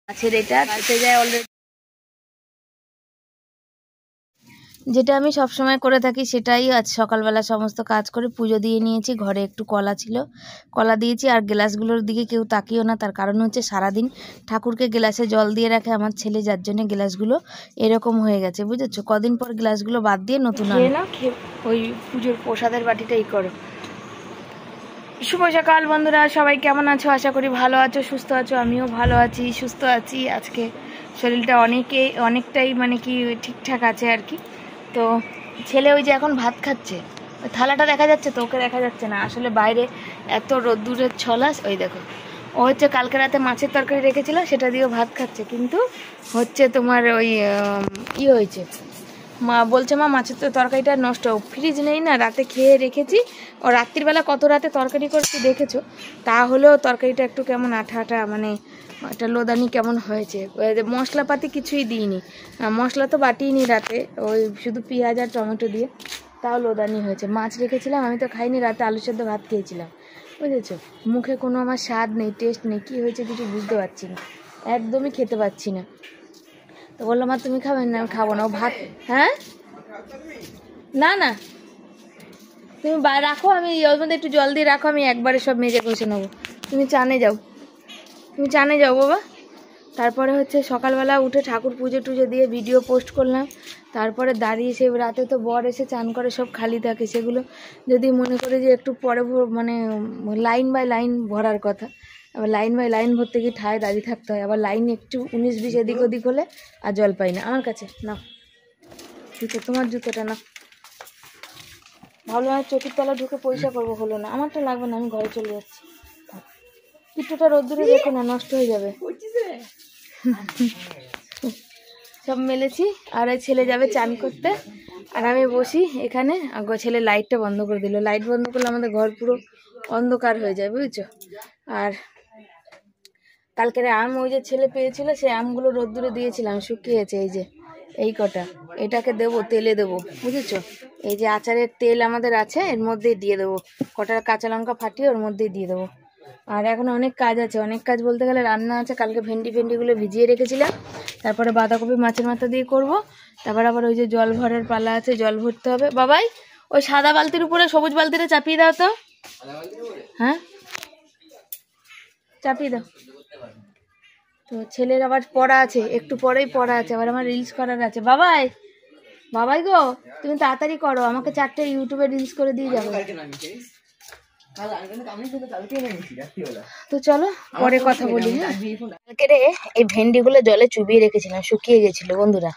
গাছের এটা গাছে যায় অলরেডি। যেটা আমি সবসময় করে থাকি সেটাই আজ সকালবেলা সমস্ত কাজ করে পুজো দিয়ে নিয়েছি। ঘরে একটু কলা ছিল, কলা দিয়েছি। আর গ্লাসগুলোর দিকে কেউ তাকিও না, তার কারণ হচ্ছে সারাদিন ঠাকুরকে গ্লাসে জল দিয়ে রাখে আমার ছেলে, যার জন্য গ্লাসগুলো এরকম হয়ে গেছে, বুঝেছো। কদিন পর গ্লাসগুলো বাদ দিয়ে নতুন ওই পুজোর প্রসাদের বাটিটাই করো। শুভ সকাল বন্ধুরা, সবাই কেমন আছো? আশা করি ভালো আছো, সুস্থ আছো। আমিও ভালো আছি, সুস্থ আছি। আজকে শরীরটা অনেকটাই মানে কি ঠিকঠাক আছে আর কি। তো ছেলে ওই যে এখন ভাত খাচ্ছে, ওই থালাটা দেখা যাচ্ছে তো, ওকে দেখা যাচ্ছে না আসলে, বাইরে এত রোদ্দুরের ছলাস। ওই দেখো, ও হচ্ছে কালকে রাতে মাছের তরকারি রেখেছিল, সেটা দিয়েও ভাত খাচ্ছে। কিন্তু হচ্ছে তোমার ওই হয়েছে, মা বলছে মা মাছের তো তরকারিটা নষ্ট, ফ্রিজ নেই না, রাতে খেয়ে রেখেছি। ও রাত্রিবেলা কত রাতে তরকারি করছি দেখেছো, তাহলেও তরকারিটা একটু কেমন আঠা আঠা, মানে একটা লোদানি কেমন হয়েছে। মশলাপাতি কিছুই দিইনি, মশলা তো বাটিনি রাতে, ওই শুধু পেঁয়াজ আর টমেটো দিয়ে, তাও লোদানি হয়েছে। মাছ রেখেছিলাম, আমি তো খাইনি, রাতে আলু সেদ্ধ ভাত খেয়েছিলাম, বুঝেছো। মুখে কোনো আমার স্বাদ নেই, টেস্ট নেই, কী হয়েছে কিছু বুঝতে পারছি না, একদমই খেতে পাচ্ছি না। তো বললাম মা তুমি খাবেন না? আমি খাবো না, ও ভাত। হ্যাঁ না না, তুমি রাখো, আমি ওর মধ্যে একটু জল দিয়ে রাখো, আমি একবারে সব মেজে ঘষে নেবো। তুমি চানে যাও, তুমি চানে যাও বাবা। তারপরে হচ্ছে সকালবেলা উঠে ঠাকুর পুজো টুজো দিয়ে ভিডিও পোস্ট করলাম। তারপরে দাঁড়িয়ে সে রাতে তো বর এসে চান করে, সব খালি থাকে, সেগুলো যদি মনে করে যে একটু পরে মানে লাইন বাই লাইন ভরার কথা, আবার লাইন বাই লাইন ভরতে গিয়ে ঠায় দাঁড়িয়ে থাকতে হয়, আবার লাইন একটু 19-20 এদিক ওদিক হলে আর জল পাই না। আমার কাছে না জুতো, তোমার জুতোটা না, ভাবলাম চোখের তলা ঢুকে পয়সা করবো, হলো না। আমারটা লাগবে না, আমি ঘরে চলে যাচ্ছি। কিট্টুটা রোদ্দুরে রেখো না, নষ্ট হয়ে যাবে। সব মেলেছি, আর এই ছেলে যাবে চান করতে, আর আমি বসি এখানে। ছেলে লাইটটা বন্ধ করে দিল, লাইট বন্ধ করলে আমাদের ঘর পুরো অন্ধকার হয়ে যায়, বুঝছো। আর কালকের আম ওই যে ছেলে পেয়েছিল, সেই আমগুলো রোদ্দুরে দিয়েছিলাম, শুকিয়েছে। এই যে এই কটা, এটাকে দেবো তেলে দেবো, বুঝেছো। এই যে আচারের তেল আমাদের আছে, এর মধ্যেই দিয়ে দেবো, কটা কাঁচা লঙ্কা ফাটিয়ে ওর মধ্যেই দিয়ে দেবো। আর এখন অনেক কাজ আছে, অনেক কাজ বলতে গেলে রান্না আছে। কালকে ভেন্ডিগুলো ভিজিয়ে রেখেছিলাম, তারপরে বাঁধাকপি মাছের মাথা দিয়ে করব। তারপর আবার ওই যে জল ভরার পালা আছে, জল ভরতে হবে। বাবাই ওই সাদা বালতির উপরে সবুজ বালতিটা চাপিয়ে দাও তো। হ্যাঁ চাপিয়ে দাও। তো ছেলের আবার পড়া আছে, একটু পরেই পড়া আছে, আবার আমার রিলস করার আছে। বাবাই বাবাই গো, তুমি তাড়াতাড়ি করো, আমাকে 4টে ইউটিউবে রিলস করে দিয়ে যাবে। তো চলো পরে কথা বলি। কালকে রে এই ভেন্ডিগুলো জলে চুবিয়ে রেখেছিলাম, শুকিয়ে গেছিল বন্ধুরা,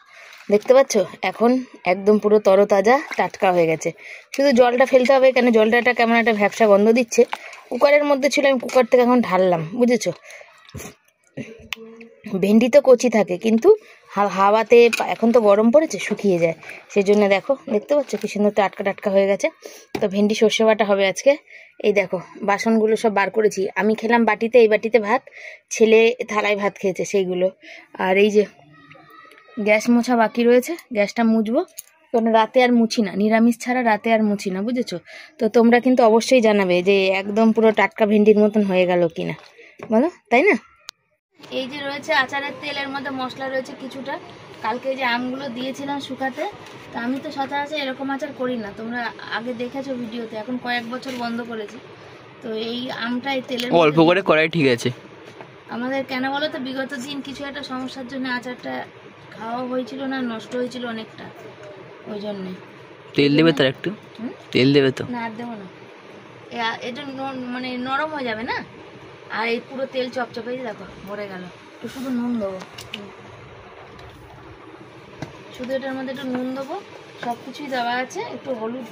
দেখতে পাচ্ছ। এখন একদম পুরো তরতাজা টাটকা হয়ে গেছে। শুধু জলটা ফেলতে হবে, কেন জলটা কেমন একটা ভ্যাপসা গন্ধ দিচ্ছে। কুকারের মধ্যে ছিল, আমি কুকার থেকে এখন ঢাললাম, বুঝেছো। ভেন্ডি তো কচি থাকে, কিন্তু হাওয়াতে এখন তো গরম পড়েছে, শুকিয়ে যায়। সেই জন্য দেখো, দেখতে পাচ্ছ কি সুন্দর টাটকা টাটকা হয়ে গেছে। তো ভেন্ডি সর্ষে বাটা হবে আজকে। এই দেখো বাসনগুলো সব বার করেছি, আমি খেলাম বাটিতে, এই বাটিতে ভাত, ছেলে থালায় ভাত খেয়েছে সেইগুলো। আর এই যে গ্যাস মোছা বাকি রয়েছে, গ্যাসটা মুছবো, কারণ রাতে আর মুছি না, নিরামিষ ছাড়া রাতে আর মুছি না, বুঝেছো। তো তোমরা কিন্তু অবশ্যই জানাবে যে একদম পুরো টাটকা ভেন্ডির মতন হয়ে গেল কিনা, বলো, তাই না। এই যে রয়েছে আচারের তেলের মধ্যে মশলা রয়েছে কিছুটা, কালকে যে আমগুলো দিয়েছিলাম শুকাতে। তো আমি তো সচরাচর এরকম আচার করি না, তোমরা আগে দেখেছো ভিডিওতে, এখন কয়েক বছর বন্ধ করেছি। তো এই আমটা এই তেলের অল্প করে করাই ঠিক আছে আমাদের। কেন বলো তো, বিগত দিন কিছু একটা সমস্যার জন্য আচারটা খাওয়া হয়েছিল না, নষ্ট হয়েছিল অনেকটা, ওই জন্যে। তেল দেবে তার একটু, তেল দেবে তো? না আর দেবো না, এটা মানে নরম হয়ে যাবে না। আর এই পুরো তেল চপচপে, দেখো ভরে গেল। তো শুধু নুন দেবো, শুধু এটার মধ্যে একটু নুন দেবো, সব কিছুই দেওয়া আছে, একটু হলুদ,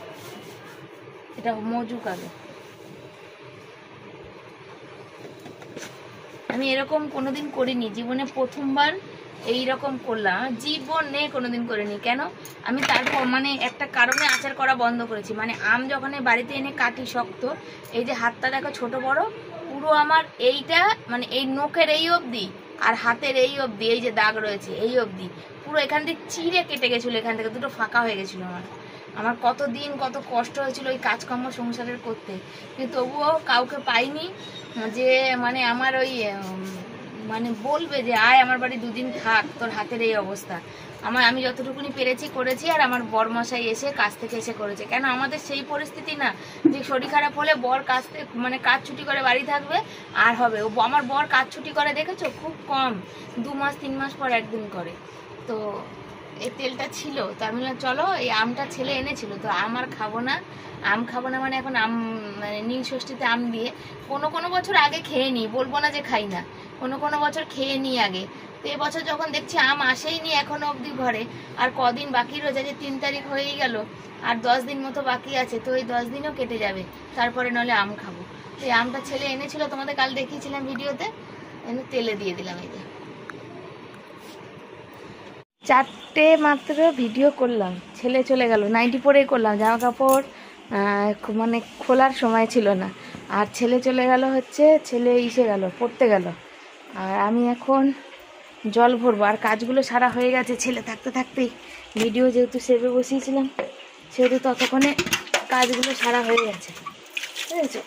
এটা মজুক আগে। আমি এরকম কোনোদিন করিনি, জীবনে প্রথমবার এইরকম করলাম, জীবনে কোনোদিন করিনি। কেন, আমি তারপর মানে একটা কারণে আচার করা বন্ধ করেছি। মানে আম যখন বাড়িতে এনে কাটি শক্ত, এই যে হাতটা দেখো ছোট বড়, পুরো আমার এইটা মানে এই নখের এই অবধি আর হাতের এই অবধি, এই যে দাগ রয়েছে এই অবধি, পুরো এখান থেকে চিড়ে কেটে গেছিলো, এখান থেকে দুটো ফাঁকা হয়ে গেছিলো। আমার কত দিন কত কষ্ট হয়েছিল ওই কাজকর্ম সংসারের করতে, কিন্তু তবুও কাউকে পাইনি যে মানে আমার ওই মানে বলবে যে আয় আমার বাড়ি দুদিন থাক, তোর হাতের এই অবস্থা। আমি যতটুকুনি পেরেছি করেছি, আর আমার বরমশাই এসে কাজ থেকে এসে করেছে। কেন আমাদের সেই পরিস্থিতি না যে শরীর খারাপ হলে বর কাজ থেকে মানে কাজ ছুটি করে বাড়ি থাকবে আর হবে। আমার বর কাজ ছুটি করে দেখেছো, খুব কম, 2 মাস 3 মাস পর একদিন করে। তো এই তেলটা ছিল, তো আমি বললাম চলো, এই আমটা ছেলে এনেছিল, তো আম আর খাবো না। আম খাবো না মানে এখন আম মানে নীল ষষ্ঠীতে আম দিয়ে কোনো বছর আগে খেয়ে নিই, বলবো না যে খাই না, কোনো বছর খেয়ে নিই আগে। তো এবছর যখন দেখছি আম আসেই নি এখনো অবধি ঘরে, আর কদিন বাকি রয়েছে, যে 3 তারিখ হয়েই গেল, আর 10 দিন মতো বাকি আছে। তো ওই 10 দিনও কেটে যাবে, তারপরে নলে আম খাবো। তো এই আমটা ছেলে এনেছিল, তোমাদের কাল দেখিয়েছিলাম ভিডিওতে, এনে তেলে দিয়ে দিলাম। এই যে 4টে মাত্র ভিডিও করলাম, ছেলে চলে গেল, নাইটি পরেই করলাম, জামা কাপড় মানে খোলার সময় ছিল না। আর ছেলে চলে গেল হচ্ছে, ছেলে ইসে গেল, পড়তে গেল, আর আমি এখন জল ভরবো। আর কাজগুলো সারা হয়ে গেছে ছেলে থাকতে থাকতেই, ভিডিও যেহেতু সেভে বসিয়েছিলাম সেহেতু ততক্ষণে কাজগুলো সারা হয়ে গেছে, বুঝেছো?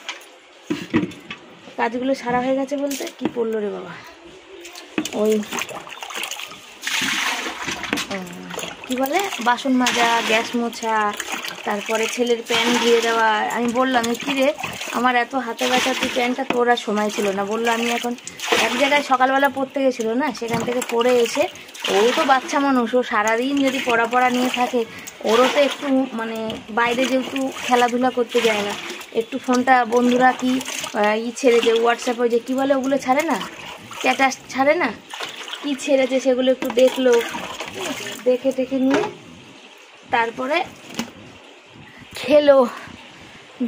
কাজগুলো সারা হয়ে গেছে বলতে কি পড়লো রে বাবা, ওই কি বলে বাসন মাজা, গ্যাস মোছা, তারপরে ছেলের প্যান্ট ধুয়ে দেওয়া। আমি বললাম কি রে আমার এত হাতে ব্যথা, তুই প্যান্টটা তোর আর সময় ছিল না। বললো আমি এখন এক জায়গায় সকালবেলা পড়তে গেছিলো না, সেখান থেকে পড়ে এসে, ও তো বাচ্চা মানুষ, ও সারাদিন যদি পড়া নিয়ে থাকে, ওরও তো একটু মানে বাইরে যেহেতু খেলাধুলা করতে যায় না, একটু ফোনটা বন্ধুরা কি ছেড়েছে হোয়াটসঅ্যাপে, যে কী বলে ওগুলো ছাড়ে না, স্ট্যাটাস ছাড়ে না, কি ছেড়েছে সেগুলো একটু দেখলো, দেখে টেখে নিয়ে তারপরে খেলো,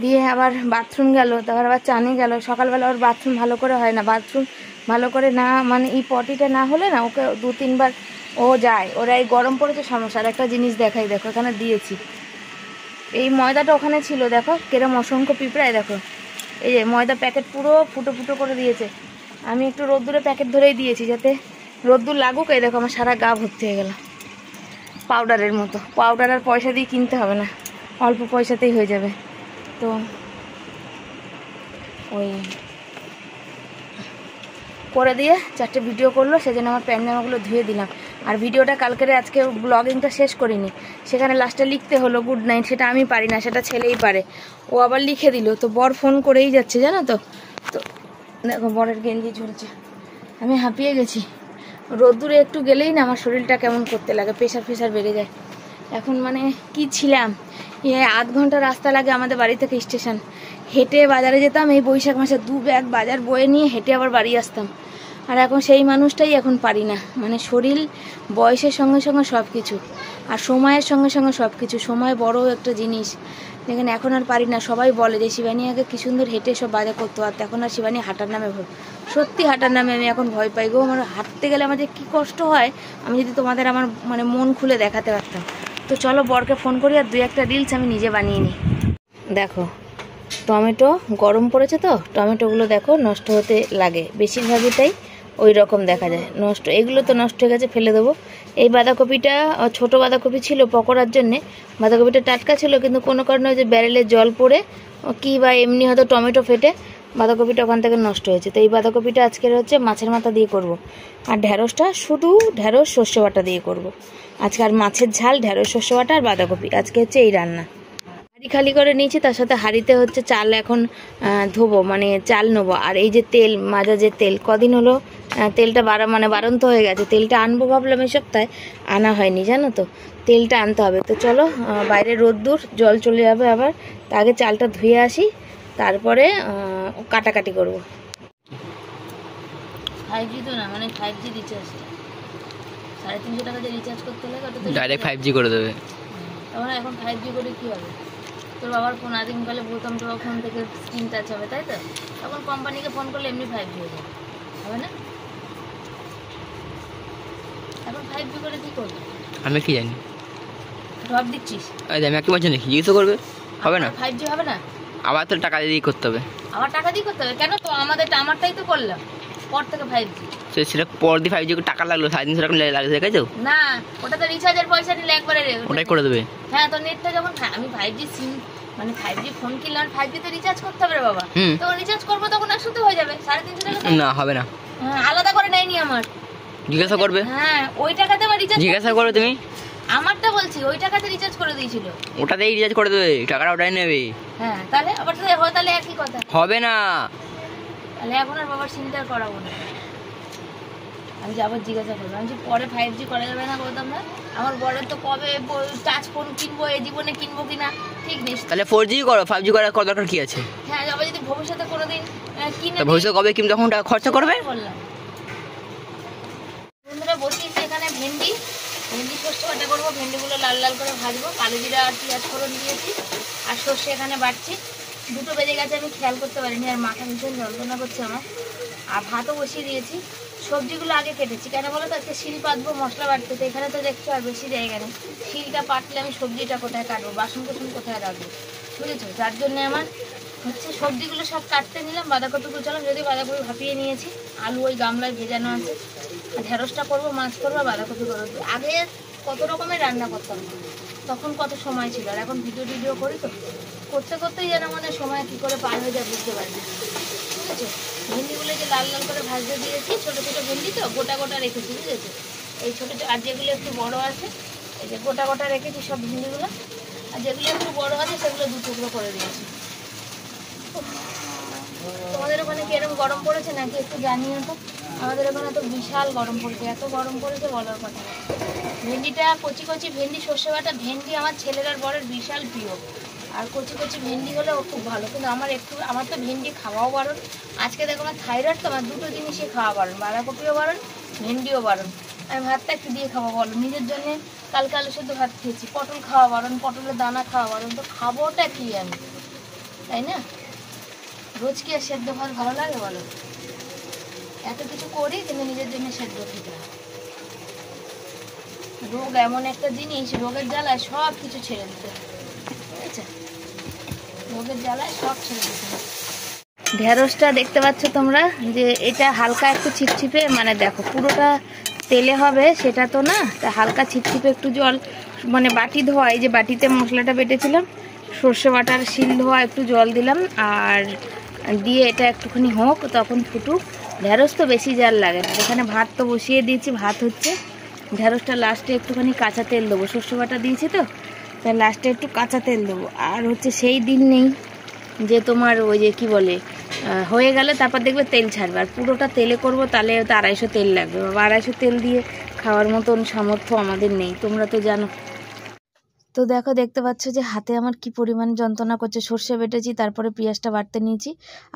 দিয়ে আবার বাথরুম গেল, তারপর আবার চানে গেল। সকালবেলা ওর বাথরুম ভালো করে হয় না, বাথরুম ভালো করে না মানে এই পটিটা না হলে না, ওকে 2-3 বার ও যায়। ওরা এই গরম পড়েছে সমস্যা। আর একটা জিনিস দেখাই, দেখো এখানে দিয়েছি, এই ময়দাটা ওখানে ছিল, দেখো কেরম অসংখ্য পিঁপড়ায়, দেখো এই যে ময়দা প্যাকেট পুরো ফুটো ফুটো করে দিয়েছে। আমি একটু রোদ্দুরে প্যাকেট ধরেই দিয়েছি যাতে রোদ্দুর লাগুক। এই দেখো আমার সারা গা ভর্তি হয়ে গেল পাউডারের মতো। পাউডার আর পয়সা দিয়ে কিনতে হবে না, অল্প পয়সাতেই হয়ে যাবে। তো ওই করে দিয়ে 4টে ভিডিও করলো, সেজন্য আমার প্যান্ট জামাগুলো ধুয়ে দিলাম। আর ভিডিওটা কালকের আজকে ব্লগিংটা শেষ করিনি, সেখানে লাস্টে লিখতে হলো গুড নাইট, সেটা আমি পারি না, সেটা ছেলেই পারে, ও আবার লিখে দিল। তো বর ফোন করেই যাচ্ছে জানো তো। তো দেখো বরের গেঞ্জি ঝুলছে, আমি হাঁপিয়ে গেছি। রোদ্দুরে একটু গেলেই না আমার শরীরটা কেমন করতে লাগে, প্রেশার বেড়ে যায়। এখন মানে কি ছিলাম, 8 ঘন্টা রাস্তা লাগে আমাদের বাড়ি থেকে স্টেশন, হেঁটে বাজারে যেতাম। এই বৈশাখ মাসে 2 ব্যাগ বাজার বয়ে নিয়ে হেঁটে আবার বাড়ি আসতাম। আর এখন সেই মানুষটাই এখন পারি না, মানে শরীর বয়সের সঙ্গে সঙ্গে সব কিছু, আর সময়ের সঙ্গে সঙ্গে সব কিছু। সময় বড় একটা জিনিস, দেখেন এখন আর পারি না। সবাই বলে যে শিবানী আগে কি সুন্দর হেঁটে সব বাজার করতে পারতো, এখন আর শিবানী হাঁটার নামে ভয়। সত্যি হাঁটার নামে আমি এখন ভয় পাই গো। আমার হাঁটতে গেলে আমার যে কী কষ্ট হয়, আমি যদি তোমাদের আমার মানে মন খুলে দেখাতে পারতাম। তো চলো বরকে ফোন করি, আর 2-1টা রিলস আমি নিজে বানিয়ে নিই। দেখো টমেটো গরম পড়েছে, তো টমেটোগুলো দেখো নষ্ট হতে লাগে, বেশিরভাগই তাই ওই রকম দেখা যায় নষ্ট। এগুলো তো নষ্ট হয়ে গেছে, ফেলে দেবো। এই বাঁধাকপিটা ছোট বাঁধাকপি ছিল পকোড়ার জন্যে, বাঁধাকপিটা টাটকা ছিল, কিন্তু কোনো কারণে ওই যে ব্যারেলে জল পড়ে কি বা এমনি হয়তো টমেটো ফেটে বাঁধাকপিটা ওখান থেকে নষ্ট হয়েছে। তো এই বাঁধাকপিটা আজকের হচ্ছে মাছের মাথা দিয়ে করব, আর ঢ্যাঁড়সটা শুধু ঢ্যাঁড়স সর্ষে বাটা দিয়ে করব আজকে। আর মাছের ঝাল, ঢ্যাঁড়স সর্ষে বাটা আর বাঁধাকপি, আজকে হচ্ছে এই রান্না। হাঁড়ি খালি করে নিয়েছি, তার সাথে হাঁড়িতে হচ্ছে চাল এখন ধোবো, মানে চাল নেবো। আর এই যে তেল মাজা, যে তেল কদিন হলো তেলটা বারন্ত হয়ে গেছে, তেলটা আনবো ভাবলাম এই সপ্তাহে, আনা হয়নি জানো তো, তেলটা আনতে হবে। তো চলো বাইরে রোদ্দুর, জল চলে যাবে আবার, তা আগে চালটা ধুয়ে আসি, তারপরে কাটাকাটি করবো। 5G তো না, মানে 5G রিচার্জ, 350 টাকা দিয়ে রিচার্জ করতে লাগে, ওটা তো ডাইরেক্ট 5G করে দেবে। তখন এখন 5G করে কী হবে, তোর বাবার ফোন আদিমকালে বলতাম তো ফোন থেকে স্ক্রিন টাচ হবে, তাই তো? তখন কোম্পানিকে ফোন করলে এমনি 5G হয়ে যাবে, হবে না? এখন 5G করে কী করবে আমি কি জানি, ড্রপ দিচ্ছিস? আমি একটু বলছি নাকি, জিজ্ঞেস করবে, হবে না 5G হবে না, আবার তো টাকা দিয়ে করতে হবে। আবার টাকা দিয়ে করতে হবে কেন? তো আমারটাই তো করলাম পর থেকে 5G, সেটা পর দিয়ে 5G টাকা লাগলো, 350 টাকা লাগে, দেখেছো না? ওটা তো রিচার্জের পয়সা নিলে একবারে ওটাই করে দেবে। হ্যাঁ, তো নেটটা যখন আমি 5G সিম মানে 5G ফোন কিনলাম, 5G তে রিচার্জ করতে হবে রে বাবা। তখন রিচার্জ করবো, তখন একসাথে হয়ে যাবে 350 টাকা। না হবে না, আলাদা করে নেয়নি আমার। জিজ্ঞাসা করবে। হ্যাঁ ওই টাকাতে আমার রিচার্জ। জিজ্ঞাসা করবে তুমি। আমারটা বলছি ওই টাকাতে রিচার্জ করে দিয়েছিল। ওটাতেই রিচার্জ করে দেবে, টাকাটা ওটাই নেবে। হ্যাঁ তাহলে আবার তাহলে একই কথা হবে না। তাহলে এখন আর বাবার চিন্তা করাবো না, আমি যাবো জিজ্ঞাসা করবো। আমি পরে 5G করা যাবে না বলতাম না, আমার বরের তো কবে টাচ ফোন কিনবো, এই জীবনে কিনবো কিনা ঠিক নেই। তাহলে 4G করো, 5G করার দরকার কি আছে? হ্যাঁ যাবে যদি ভবিষ্যতে কোনোদিন কিনে ভবিষ্যতে কবে কিনবে তখন টাকা খরচা করবে। বললাম বন্ধুরা বসিয়েছি এখানে ভেন্ডি সর্ষে বাটা করবো, ভেন্ডিগুলো লাল লাল করে ভাজবো, কালো জিরা আর পেঁয়াজ ফোড়ন দিয়েছি, আর সর্ষে এখানে বাটছি। 2টো বেজে গেছে, আমি খেয়াল করতে পারিনি, আর মাথা ভীষণ যন্ত্রণা করছে আমার। আর ভাতও বসিয়ে দিয়েছি, সবজিগুলো আগে কেটেছি কেন বলো তো, আজকে শিল পাতবো মশলা বাটতে, তো এখানে তো দেখছো আর বেশি জায়গা নেই, শিলটা পাতলে আমি সবজিটা কোথায় কাটবো, বাসন কোসন কোথায় রাখবো, বুঝেছো? যার জন্য আমার হচ্ছে সবজিগুলো সব কাটতে নিলাম, বাঁধাকপি কুচালাম, যদি বাঁধাকপি ভাপিয়ে নিয়েছি, আলু ওই গামলায় ভেজানো আছে, ঢেঁড়সটা করবো, মাছ করবো, বাঁধাকপি করবো। আগে কত রকমের রান্না করতাম, তখন কত সময় ছিল, আর এখন ভিডিও করি তো করতে করতেই যেন মানে সময় কী করে পার হয়ে যায় বুঝতে পারি না, বুঝেছো? ভেন্ডিগুলো যে লাল লাল করে ভাজতে দিয়েছি, ছোটো ছোটো ভেন্ডি তো গোটা গোটা রেখেছি, বুঝেছো? এই ছোটো আর যেগুলো একটু বড় আছে এই যে গোটা গোটা রেখেছি সব ভেন্ডিগুলো, আর যেগুলো একটু বড় আছে সেগুলো 2 টুকরো করে দিয়েছি। তোমাদের ওখানে কি এরকম গরম পড়েছে নাকি একটু জানিও তো, আমাদের ওখানে তো বিশাল গরম পড়েছে, এত গরম পড়েছে বলার কথা। ভেন্ডিটা কচি কচি ভেন্ডি সর্ষে বাটা ভেন্ডি আমার ছেলের আর বরের বিশাল প্রিয়, আর কচি কচি ভেন্ডি হলেও খুব ভালো, কিন্তু আমার তো ভেন্ডি খাওয়াও বারণ। আজকে দেখো আমার থাইরয়েড তো, আমার 2টো জিনিসই খাওয়া বারণ, বাঁধাকপিও বারণ, ভেন্ডিও বারণ। আমি ভাতটা একটু দিয়ে খাবো বলো, নিজের জন্যে কালকে আলু সেদ্ধ ভাত খেয়েছি, পটল খাওয়া বারণ, পটলের দানা খাওয়া বারণ, তো খাবোটা কি আমি, তাই না? রোজ কি আর সেদ্ধ ভাত ভালো লাগে বলো? এত কিছু করি কিন্তু নিজের জন্য সেদ্ধ খেতে হয়। রোগ এমন একটা জিনিস, রোগের জ্বালায় সব কিছু ছেড়ে দিতে হয়, বুঝেছে? রোগের জ্বালায় সব ছেড়ে দিতে হয়। ঢেঁড়সটা দেখতে পাচ্ছ তোমরা যে এটা হালকা একটু ছিপছিপে, মানে দেখো পুরোটা তেলে হবে সেটা তো না, তা হালকা ছিপছিপে একটু জল, মানে বাটি ধোয়া, এই যে বাটিতে মশলাটা বেটেছিলাম সর্ষে বাটার শিল ধোয়া, একটু জল দিলাম আর দিয়ে এটা একটুখানি হোক, তখন ফুটুক। ঢেঁড়স তো বেশি জাল লাগে না, এখানে ভাত তো বসিয়ে দিয়েছি, ভাত হচ্ছে। ঢেঁড়সটা লাস্টে একটুখানি কাঁচা তেল দেবো, সর্ষে বাটা দিয়েছি তো, তাই লাস্টে একটু কাঁচা তেল দেবো। আর হচ্ছে সেই দিন নেই যে তোমার ওই যে কি বলে হয়ে গেলে তারপর দেখবে তেল ছাড়বে, আর পুরোটা তেলে করব তাহলে তো 250 তেল লাগবে, 250 তেল দিয়ে খাওয়ার মতন সামর্থ্য আমাদের নেই, তোমরা তো জানো। তো দেখো দেখতে পাচ্ছ যে হাতে আমার কি পরিমাণ যন্ত্রণা করছে, সর্ষে বেটেছি, তারপরে পেঁয়াজটা বাটতে নিয়েছি,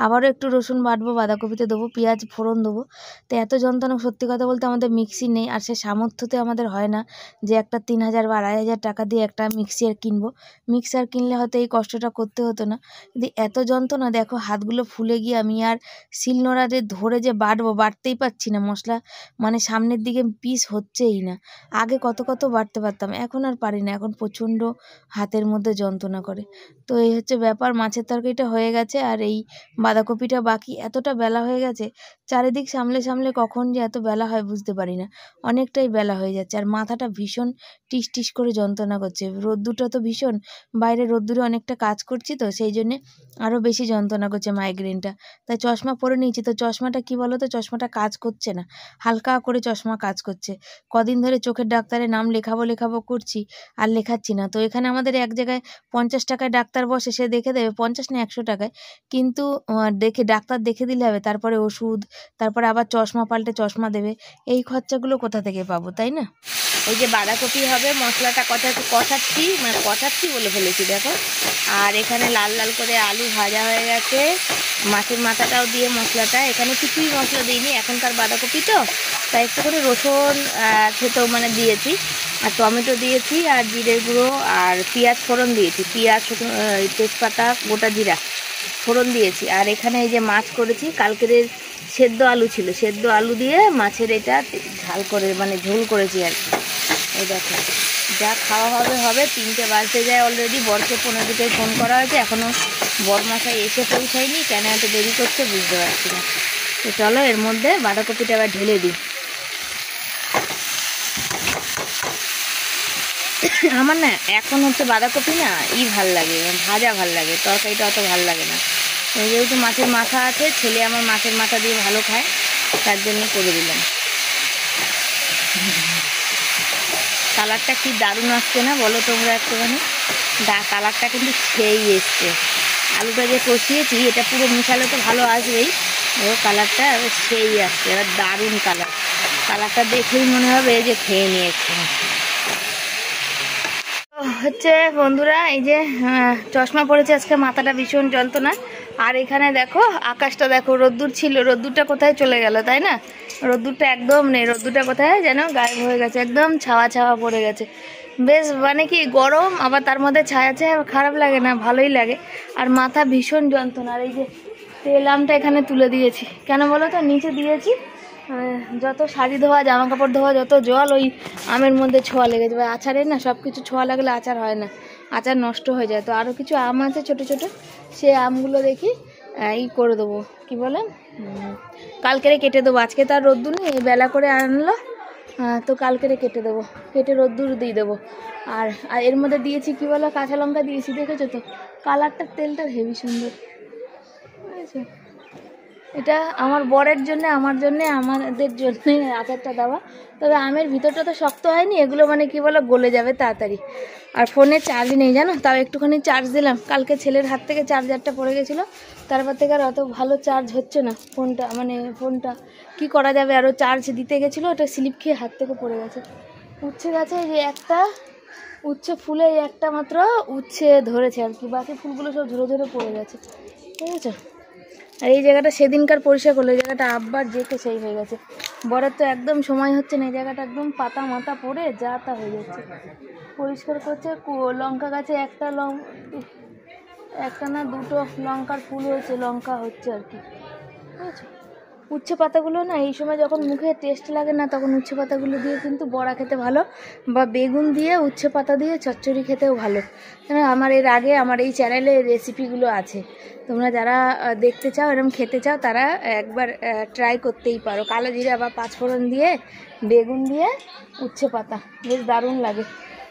আবারও একটু রসুন বাটবো, বাঁধাকপিতে দেবো, পেঁয়াজ ফোড়ন দেবো। তো এত যন্ত্রণা, সত্যি কথা বলতে আমাদের মিক্সি নেই, আর সে সামর্থ্যতে আমাদের হয় না যে একটা 3000 বা 2500 টাকা দিয়ে একটা মিক্সার কিনবো। মিক্সার কিনলে হয়তো এই কষ্টটা করতে হতো না, কিন্তু এত যন্ত্রণা দেখো, হাতগুলো ফুলে গিয়ে আমি আর শিলনোড়াতে ধরে যে বাটতেই পারছি না, মশলা মানে সামনের দিকে পিস হচ্ছেই না। আগে কত বাটতে পারতাম, এখন আর পারি না, এখন প্রচুর হাতের মধ্যে যন্ত্রণা করে। তো এই হচ্ছে ব্যাপার, মাছের তরকারিটা হয়ে গেছে, আর এই বাঁধাকপিটা বাকি। এতটা বেলা হয়ে গেছে, চারিদিক সামলে সামলে কখন যে এত বেলা হয় বুঝতে পারি না, অনেকটাই বেলা হয়ে যাচ্ছে, আর মাথাটা ভীষণ টিস টিস করে যন্ত্রণা করছে। রোদ্দুরটা তো ভীষণ, বাইরে রোদ্দুরে অনেকটা কাজ করছি তো সেই জন্যে আরও বেশি যন্ত্রণা করছে মাইগ্রেনটা, তাই চশমা পরে নিয়েছি। তো চশমাটা কি বলো তো, চশমাটা কাজ করছে না, হালকা করে চশমা কাজ করছে। কদিন ধরে চোখের ডাক্তারের নাম লেখাবো করছি, আর লেখাচ্ছি না। তো এখানে আমাদের এক জায়গায় 50 টাকায় ডাক্তার বসে, সে দেখে দেবে 50 না 100 টাকায়, কিন্তু ডাক্তার দেখে দিলে হবে, তারপরে ওষুধ, তারপরে আবার চশমা পাল্টে চশমা দেবে, এই খরচাগুলো কোথা থেকে পাবো, তাই না? এই যে বাঁধাকপি হবে, মশলাটা কষাচ্ছি বলে ফেলেছি দেখো। আর এখানে লাল লাল করে আলু ভাজা হয়ে গেছে, মাছের মাথাটাও দিয়ে মশলাটা, এখানে কিছুই মশলা দিইনি, এখনকার বাঁধাকপি তো, তাই একটুখানি রসুন থেতো মানে দিয়েছি, আর টমেটো দিয়েছি, আর জিরের গুঁড়ো, আর পেঁয়াজ ফোড়ন দিয়েছি, পেঁয়াজ তেজপাতা গোটা জিরা ফোড়ন দিয়েছি। আর এখানে এই যে মাছ করেছি, কালকের সেদ্ধ আলু ছিল, সেদ্ধ আলু দিয়ে মাছের এটা ঝাল করে মানে ঝোল করেছি আর কি। এই দেখো যা খাওয়া হবে। 3টে বাজতে যায় অলরেডি, বরকে 15টায় ফোন করা হয়েছে, এখনও বরমশাই এসে পৌঁছায়নি, কেন এত দেরি করছে বুঝতে পারছি না। তো চলো এর মধ্যে বাঁধাকপিটা আবার ঢেলে দিই। আমার না এখন হচ্ছে বাঁধাকপি না ভাল লাগে, ভাজা ভাল লাগে, তরকারিটা অত ভাল লাগে না। যেহেতু মাছের মাথা আছে, ছেলে আমার মাছের মাথা দিয়ে ভালো খায়, তার জন্য করে দিলাম। কালারটা কি দারুণ আসছে না বলো তোমরা একটুখানি? কালারটা কিন্তু সেই এসছে। আলুটা যে কষিয়েছি এটা পুরো মিশালে তো ভালো আসবেই, ও কালারটা সেই আসছে, এবার দারুণ কালার। কালারটা দেখেই মনে হবে যে খেয়ে নিয়েছে। হচ্ছে বন্ধুরা, এই যে চশমা পড়েছে আজকে, মাথাটা ভীষণ যন্ত্রণা। আর এখানে দেখো আকাশটা দেখো, রোদ্দুর ছিল, রোদ্দুরটা কোথায় চলে গেল তাই না? রোদ্দুরটা একদম নেই, রোদ্দুরটা কোথায় যেন গায়েব হয়ে গেছে, একদম ছাওয়া ছাওয়া পড়ে গেছে। বেশ মানে কি গরম, আবার তার মধ্যে ছায়া ছায়া, খারাপ লাগে না, ভালোই লাগে। আর মাথা ভীষণ যন্ত্রণা। আর এই যে তেল আমটা এখানে তুলে দিয়েছি, কেন বলো তো? নিচে দিয়েছি, যত শাড়ি ধোয়া, জামা কাপড় ধোয়া, যত জল ওই আমের মধ্যে ছোঁয়া লেগে যাবে। আচারে না সব কিছু ছোঁয়া লাগলে আচার হয় না, আচার নষ্ট হয়ে যায়। তো আরও কিছু আম আছে ছোটো ছোটো, সে আমগুলো দেখি করে দেবো, কি বলে, কালকেরে কেটে দেবো। আজকে তো আর রোদ্দুর নেই, বেলা করে আনলো, তো কালকেরে কেটে দেবো, কেটে রোদ্দুর দিয়ে দেবো। আর এর মধ্যে দিয়েছি কি বলো, কাঁচা লঙ্কা দিয়েছি, দেখেছো তো? কালারটা, তেলটা হেভি সুন্দর, বুঝেছো? এটা আমার বরের জন্য, আমার জন্য, আমাদের জন্য আচারটা দেওয়া। তবে আমের ভিতরটা তো শক্ত হয়নি, এগুলো মানে কি বলো গলে যাবে তাড়াতাড়ি। আর ফোনে চার্জ নেই জানো, তাও একটুখানি চার্জ দিলাম। কালকে ছেলের হাত থেকে চার্জারটা পড়ে গেছিলো, তারপর থেকে আর অত ভালো চার্জ হচ্ছে না ফোনটা, মানে ফোনটা কি করা যাবে, আরও চার্জ দিতে গেছিলো, ওটা স্লিপ খেয়ে হাত থেকে পড়ে গেছে। উচ্ছে গাছে যে একটা উচ্ছে ফুলে একটা মাত্র উচ্ছে ধরেছে আর কি, বাকি ফুলগুলো সব ঝরে ঝরে পড়ে গেছে, ঠিক আছে? আর এই জায়গাটা সেদিনকার পরিষ্কার করলো, এই জায়গাটা আব্বার যেতে সেই হয়ে গেছে। বরের তো একদম সময় হচ্ছে না, এই জায়গাটা একদম পাতা মাথা পড়ে যা তা হয়ে যাচ্ছে। পরিষ্কার করছে, লঙ্কা গাছে একটা না দুটো লঙ্কার ফুল হয়েছে, লঙ্কা হচ্ছে আর কি, বুঝেছো? উচ্ছে পাতাগুলো না এই সময় যখন মুখে টেস্ট লাগে না, তখন উচ্ছে পাতাগুলো দিয়ে কিন্তু বড়া খেতে ভালো, বা বেগুন দিয়ে উচ্ছে পাতা দিয়ে চচ্চড়ি খেতেও ভালো। কেন আমার এর আগে আমার এই চ্যানেলে রেসিপিগুলো আছে, তোমরা যারা দেখতে চাও, এরকম খেতে চাও, তারা একবার ট্রাই করতেই পারো। কালো জিরা বা পাঁচফোড়ন দিয়ে বেগুন দিয়ে উচ্ছে পাতা, বেশ দারুণ লাগে।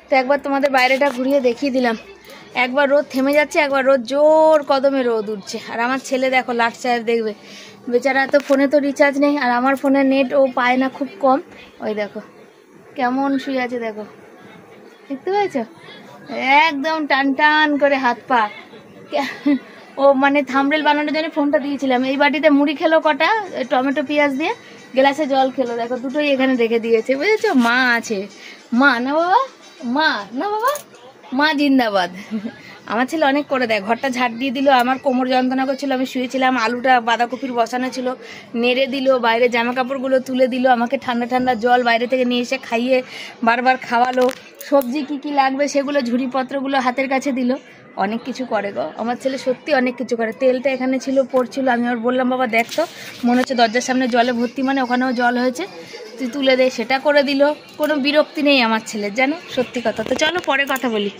তো একবার তোমাদের বাইরেটা ঘুরিয়ে দেখিয়ে দিলাম। একবার রোদ থেমে যাচ্ছে, একবার রোদ জোর কদমে রোদ উঠছে। আর আমার ছেলে দেখো লাট সাহেব, দেখবে বেচারা, তো ফোনে তো রিচার্জ নেই, আর আমার ফোনে নেট ও পায় না, খুব কম। ওই দেখো কেমন শুয়ে আছে, দেখো, দেখতে পেয়েছো? একদম টান টান করে হাত পা। ও মানে থাম্বনেল বানানোর জন্য ফোনটা দিয়েছিলাম। এই বাটিতে মুড়ি খেলো কটা, টমেটো পেঁয়াজ দিয়ে, গ্লাসে জল খেলো, দেখো দুটোই এখানে রেখে দিয়েছে, বুঝেছো? মা আছে, মা না বাবা, মা না বাবা, মা জিন্দাবাদ। আমার ছেলে অনেক করে দেয়, ঘরটা ঝাড় দিয়ে দিল, আমার কোমর যন্ত্রণা করছিল, আমি শুয়েছিলাম, আলুটা বাঁধাকপির বসানো ছিল, নেড়ে দিল, বাইরে জামা কাপড়গুলো তুলে দিল, আমাকে ঠান্ডা ঠান্ডা জল বাইরে থেকে নিয়ে এসে খাইয়ে বারবার খাওয়ালো, সবজি কি কি লাগবে সেগুলো ঝুড়িপত্রগুলো হাতের কাছে দিল। অনেক কিছু করে গো আমার ছেলে, সত্যি অনেক কিছু করে। তেলটা এখানে ছিল, পড়ছিল, আমি ওর বললাম বাবা দেখ তো, মনে হচ্ছে দরজার সামনে জলে ভর্তি, মানে ওখানেও জল হয়েছে, তুই তুলে দে, সেটা করে দিল। কোনো বিরক্তি নেই আমার ছেলের, জানো, সত্যি কথা। তো চলো পরে কথা বলি।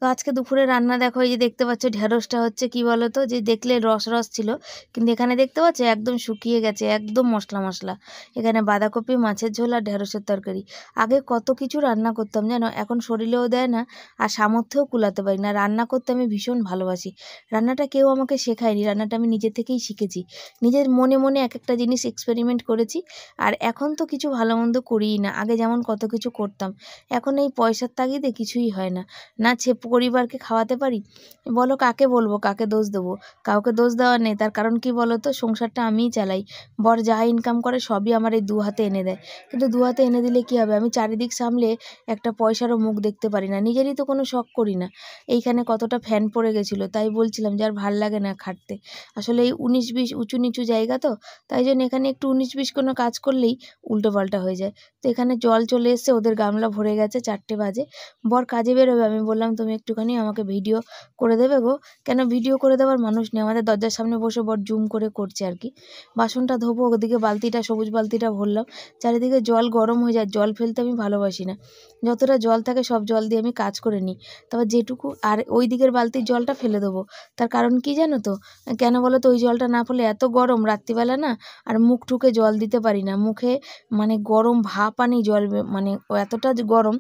তো আজকে দুপুরে রান্না দেখো, এই যে দেখতে পাচ্ছ ঢেঁড়সটা হচ্ছে, কি বলো তো, যে দেখলে রস রস ছিল, কিন্তু এখানে দেখতে পাচ্ছ একদম শুকিয়ে গেছে, একদম মশলা মশলা। এখানে বাঁধাকপি, মাছের ঝোল আর ঢেঁড়সের তরকারি। আগে কত কিছু রান্না করতাম জানো, এখন শরীরেও দেয় না, আর সামর্থ্যও কুলাতে পারি না। রান্না করতে আমি ভীষণ ভালোবাসি। রান্নাটা কেউ আমাকে শেখায়নি, রান্নাটা আমি নিজে থেকেই শিখেছি, নিজের মনে মনে এক একটা জিনিস এক্সপেরিমেন্ট করেছি। আর এখন তো কিছু ভালো মন্দ করিই না, আগে যেমন কত কিছু করতাম, এখন এই পয়সার তাগিদে কিছুই হয় না। না পরিবারকে খাওয়াতে পারি, বলো কাকে বলবো, কাকে দোষ দেবো? কাউকে দোষ দেওয়ার নেই, তার কারণ কি বলো তো, সংসারটা আমিই চালাই, বর যা ইনকাম করে সবই আমার এই দু হাতে এনে দেয়। কিন্তু দু হাতে এনে দিলে কি হবে, আমি চারিদিক সামলে একটা পয়সারও মুখ দেখতে পারি না, নিজেরই তো কোনো শখ করি না। এইখানে কতটা ফ্যান পড়ে গেছিলো, তাই বলছিলাম যে আর ভাল লাগে না খাটতে। আসলে এই 19-20 উঁচু নিচু জায়গা তো, তাই জন্য এখানে একটু 19-20 কোনো কাজ করলেই উল্টো পাল্টা হয়ে যায়। তো এখানে জল চলে এসছে, ওদের গামলা ভরে গেছে, 4টে বাজে, বর কাজে বেরোবে। আমি বললাম তুমি একটুখানি আমাকে ভিডিও করে দেবে গো, কেন ভিডিও করে দেওয়ার মানুষ নেই, আমাদের দরজার সামনে বসে বর জুম করে করছে আর কি। বাসনটা ধোবো, ওদিকে বালতিটা, সবুজ বালতিটা ভরলাম, চারিদিকে জল গরম হয়ে যায়, জল ফেলতে আমি ভালোবাসি না, যতটা জল থাকে সব জল দিয়ে আমি কাজ করে নিই। তারপর যেটুকু, আর ওই দিকের বালতির জলটা ফেলে দেবো, তার কারণ কি জানো তো, কেন বলো তো, ওই জলটা না ফেলে এত গরম রাত্রিবেলা না, আর মুখ টুকে জল দিতে পারি না, মুখে মানে গরম ভাপ আনি জল, মানে এতটা গরম,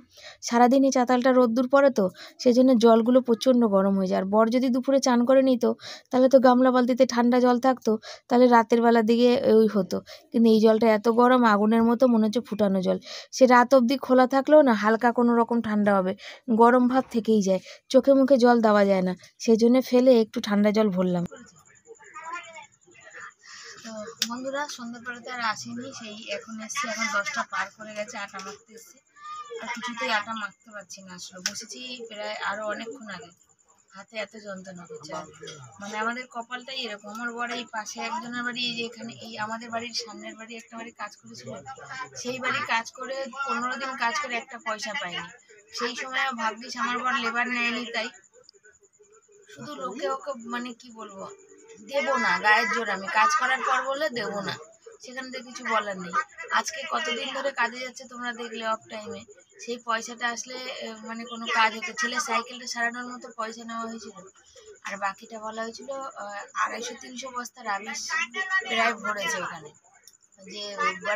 সারাদিনই চাতালটা রোদ্দুর পড়ে, তো সেজন্য জন্য জলগুলো প্রচণ্ড গরম হয়ে যায়। আর বর যদি দুপুরে চান করে নিত তাহলে তো গামলা বালতিতে ঠান্ডা জল থাকতো, তাহলে রাতের বেলার দিকে ওই হতো। কিন্তু এই জলটা এত গরম, আগুনের মতো, মনে হচ্ছে ফুটানো জল। সে রাত অবধি খোলা থাকলেও না হালকা কোনো রকম ঠান্ডা হবে, গরম ভাব থেকেই যায়, চোখে মুখে জল দেওয়া যায় না। সেই জন্য ফেলে একটু ঠান্ডা জল ভরলাম। তো বন্ধুরা, সন্ধ্যার তো আর আসেনি, সেই এখন এসছি, এখন 10টা পার করে গেছে, আটা মাখতে এসছি। আর কিছুতেই আটা মাখতে পারছি না, আসলে বসেছি প্রায় আরও অনেকক্ষণ আগে, হাতে এত যন্ত্রণা করছে। আর মানে আমাদের কপালটাই এরকম, আমার বড় এই পাশে একজনের বাড়ি, এই যে এখানে এই আমাদের বাড়ির সামনের বাড়ি একটা বাড়ি কাজ করেছিল, সেই বাড়ি কাজ করে 15 দিন কাজ করে একটা পয়সা পাইনি। সেই সময় ভাগ্যিস আমার বড় লেবার নেয়নি, তাই শুধু লোকে ওকে মানে কি বলবো, দেবো না, গায়ের জোর, আমি কাজ করার পর বলে দেবো না, সেখানে তো কিছু বলার নেই। আজকে কতদিন ধরে কাজে যাচ্ছে তোমরা দেখলে, অফ টাইমে সেই পয়সাটা আসলে মানে কোনো কাজ হতো। ছেলে সাইকেলটা সারানোর মতো পয়সা নেওয়া হয়েছিল, আর বাকিটা বলা হয়েছিল 250-300 বস্তা রাবিশ প্রায় ভরেছে ওখানে, যে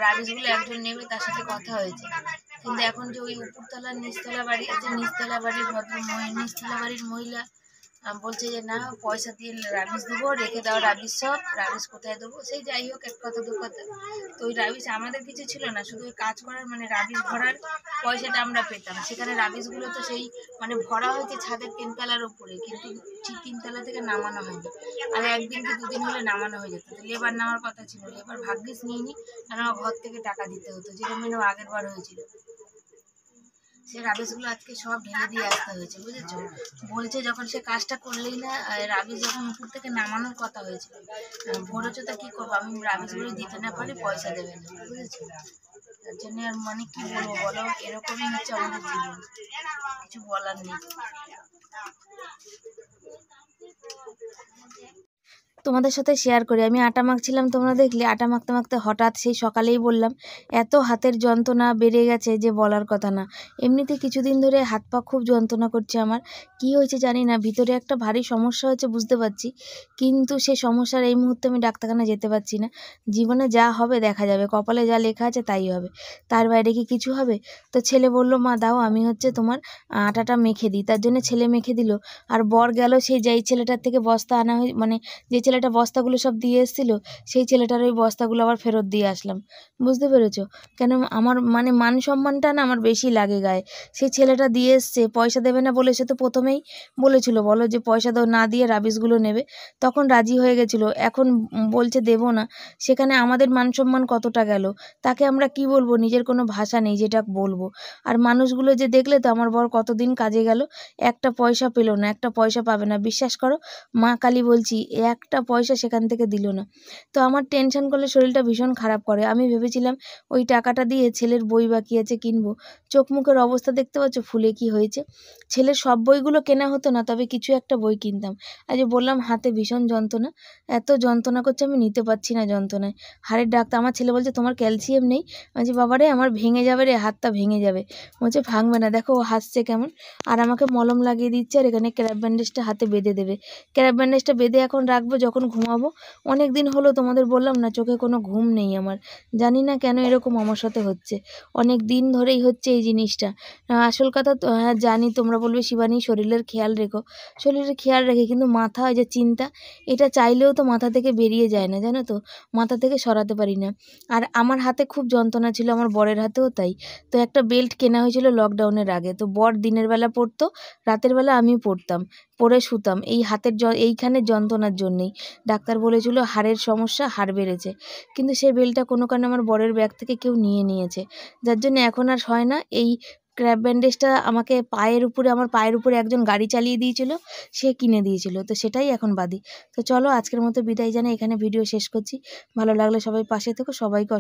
রাবিশগুলো একজন নেবে, তার সাথে কথা হয়েছে। কিন্তু এখন যে ওই উপরতলার নিচতলা বাড়ি আছে, নিচতলা বাড়ির নিচতলা বাড়ির মহিলা বলছে যে না, পয়সা দিয়ে রাবিশ দেবো, রেখে দাও রাবিশ, সব রাবিশ কোথায় দেবো। সেই যাই হোক, এক কথা দু কথা, তো ওই রাবিশ আমাদের কিছু ছিল না, শুধু ওই কাজ করার মানে রাবিশ ভরার পয়সাটা আমরা পেতাম। সেখানে রাবিশগুলো তো সেই মানে ভরা হয়েছে ছাদের 3তলার উপরে, কিন্তু ঠিক 3তলা থেকে নামানো হয়নি। আর একদিন কি দুদিন হলে নামানো হয়ে যেত। তো লেবার নেওয়ার কথা ছিল, লেবার ভাগ্যিস নিইনি, কারণ আমার ঘর থেকে টাকা দিতে হতো, যেরকম আগের বার হয়েছিল। সে রাবিশগুলো আজকে সব ঢেলে দিয়ে আসতে হয়েছে, বুঝেছো। বলছে যখন সে কাজটা করলেই না, রাবিশ যখন উপর থেকে নামানোর কথা হয়েছিল, ভরেছো তা কী করবো, আমি রাবিশগুলো দিতে না পারি, পয়সা দেবে না, বুঝেছো। তার জন্য আর মানে কি বলবো বলো, এরকমই হচ্ছে আমাদের জীবন, কিছু বলার নেই। তোমাদের সাথে শেয়ার করি, আমি আটা মাখছিলাম, তোমরা দেখলে আটা মাখতে মাখতে হঠাৎ সেই সকালেই বললাম এত হাতের যন্ত্রণা বেড়ে গেছে যে বলার কথা না। এমনিতে কিছুদিন ধরে হাত পা খুব যন্ত্রণা করছে আমার, কি হয়েছে জানি না, ভিতরে একটা ভারী সমস্যা হচ্ছে বুঝতে পারছি, কিন্তু সে সমস্যার এই মুহূর্তে আমি ডাক্তারখানা যেতে পারছি না। জীবনে যা হবে দেখা যাবে, কপালে যা লেখা আছে তাই হবে, তার বাইরে কি কিছু হবে। তো ছেলে বলল মা দাও, আমি তোমার আটাটা মেখে দিই। তার জন্য ছেলে মেখে দিল। আর বর গেল সেই যেই ছেলেটার থেকে বস্তা আনা হয়, মানে যে ছেলেটা বস্তাগুলো সব দিয়ে এসেছিলো, সেই ছেলেটার ওই বস্তাগুলো আবার ফেরত দিয়ে আসলাম, বুঝতে পেরেছো। কেন আমার মানে মান সম্মানটা না আমার বেশি লাগে গায়ে। সেই ছেলেটা দিয়ে এসছে, পয়সা দেবে না বলে, সে তো প্রথমেই বলেছিল বলো যে পয়সা দাও, না দিয়ে রাবিশগুলো নেবে, তখন রাজি হয়ে গেছিলো, এখন বলছে দেবো না। সেখানে আমাদের মান সম্মান কতটা গেল, তাকে আমরা কি বলবো, নিজের কোনো ভাষা নেই যেটা বলবো। আর মানুষগুলো যে দেখলে তো, আমার বর কতদিন কাজে গেল, একটা পয়সা পেলো না, একটা পয়সা পাবে না, বিশ্বাস করো মা কালী বলছি, একটা পয়সা সেখান থেকে দিল না। তো আমার টেনশন করলে শরীরটা ভীষণ খারাপ করে। আমি ভেবেছিলাম ওই টাকাটা দিয়ে ছেলের বই বাকি আছে কিনবো। চোখ মুখের অবস্থা দেখতে পাচ্ছ, ফুলে কি হয়েছে। ছেলের সব বইগুলো কেনা হতো না, তবে কিছু একটা বই কিনতাম। আজ বললাম হাতে ভীষণ যন্ত্রণা, এত যন্ত্রণা করছে, আমি নিতে পারছি না যন্ত্রণায়। হাড়ের ডাক্তার, আমার ছেলে বলছে তোমার ক্যালসিয়াম নেই। আমি বাবারে আমার ভেঙে যাবে রে, হাতটা ভেঙে যাবে। বলছে ভাঙবে না, দেখো ও হাসছে কেমন। আর আমাকে মলম লাগিয়ে দিচ্ছে, আর এখানে ক্র্যাপ ব্যান্ডেজটা হাতে বেঁধে দেবে। ক্র্যাপ ব্যান্ডেজটা বেঁধে এখন রাখবো, যখন ঘুমাবো। অনেক দিন হলো, তোমাদের বললাম না, চোখে কোনো ঘুম নেই আমার, জানি না কেন এরকম আমার সাথে হচ্ছে, অনেক দিন ধরেই হচ্ছে এই জিনিসটা। আসল কথা তো হ্যাঁ জানি, তোমরা বলবে শিবানী শরীরের খেয়াল রেখো, শরীরের খেয়াল রেখে, কিন্তু মাথা যে চিন্তা, এটা চাইলেও তো মাথা থেকে বেরিয়ে যায় না, জানো তো, মাথা থেকে সরাতে পারি না। আর আমার হাতে খুব যন্ত্রণা ছিল, আমার বরের হাতেও তাই। তো একটা বেল্ট কেনা হয়েছিল লকডাউনের আগে, তো বর দিনের বেলা পরতো, রাতের বেলা আমি পরতাম, পরে শুতাম, এই হাতের এইখানের যন্ত্রণার জন্যেই। ডাক্তার বলেছিল হাড়ের সমস্যা, হাড় বেড়েছে। কিন্তু সেই বেল্টটা কোনো কারণে আমার বরের ব্যাগ থেকে কেউ নিয়ে নিয়েছে, যার জন্য এখন আর হয় না। এই ক্র্যাপ ব্যান্ডেজটা আমাকে আমার পায়ের উপরে একজন গাড়ি চালিয়ে দিয়েছিল, সে কিনে দিয়েছিল, তো সেটাই এখন বাঁধি। তো চলো আজকের মতো বিদায় জানাই, এখানে ভিডিও শেষ করছি। ভালো লাগলে সবাই পাশে থেকো, সবাইকে